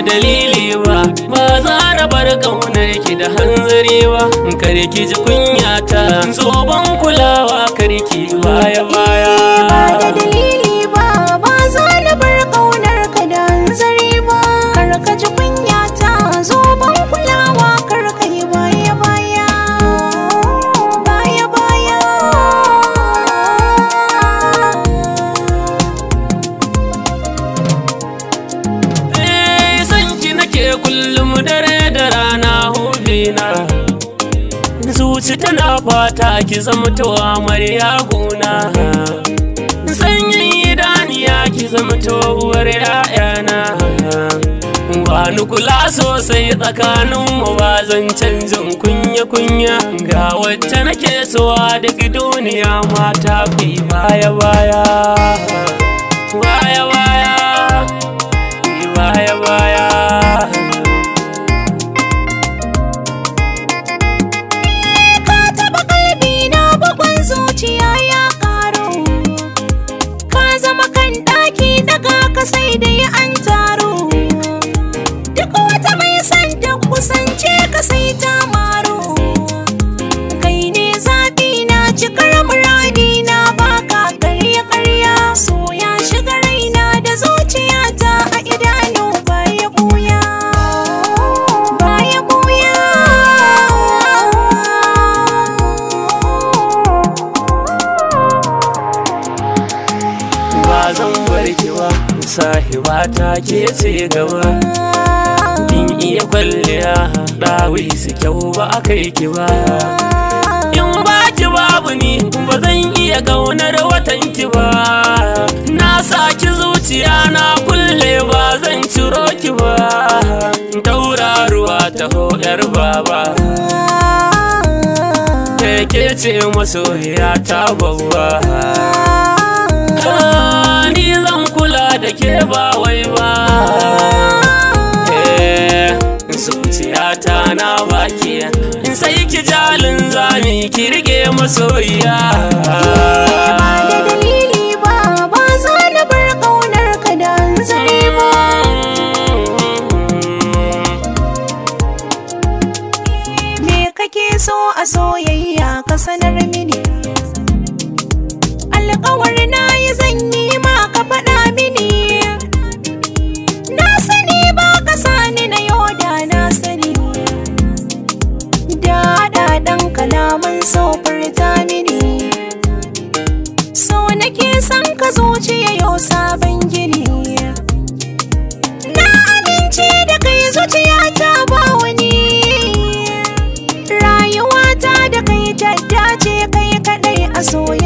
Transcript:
dalili ba, ba za na bar ƙaunar ki da hanzari ba. Kar ki ji kunyata, zoben kulawa kar ki baya baya. Ba da dalili ba, ba za na bar ƙaunar ka da hanzari ba. Kar ka ji kunyata, zoben kulawa kar ka yi baya baya. Baya baya. San ki nake kullum dare da rana hubina. Zuci tana fata ki zamto amarya gona. Sanyin idaniya ki zamto uwar ƴaƴana. Wani kula sosai tsakaninmu ba zan canjin kunya-kunya. Ga wacce nake so a duk duniya mata ku baya baya. Baya baya. Baya baya. Ka taɓa kalbi na bugun zuciya ya ƙaru. Ka zama kan ɗaki daga ka sai dai an taro. Duk wata mai son ta kusance ka sai ta maro. Kai ne zaɓi na cikar muradi na baka ƙarya-ƙarya. So ya shiga raina da zuciyata a idanu baya ɓuya. Baya ɓuya. Ba zan bar ki ba, sahiba ta ke ce gaba. Kin iya kwalliya, ɗawi su kyau ba a kai ki ba. In ba ki babu ni, ba zan iya ƙaunar watan ki ba. Na saki zuciya na kulle ba zan ciro ki ba. Tauraruwa taho ƴar baba, ke ce masoyiya ta babba. Ni zan kula da ke ba wai ba. Zuciyata na baki, in sai ki jalin zami ki rike masoyiya. Ba da dalili ba, ba za na bar ƙaunar ka da hanzari ba. Me kake so a soyayya ka sanar mini. Alƙawar na yi zan yi ma ka faɗa mini. Na sani ba ka sani na yoda na sani. Daɗaɗan kalaman so furta mini. So nake son ka zuciya yau sabon gini. Na amince da kai zuciyata ba wani. Rayuwata da kai ta dace kai kaɗai a soyayya.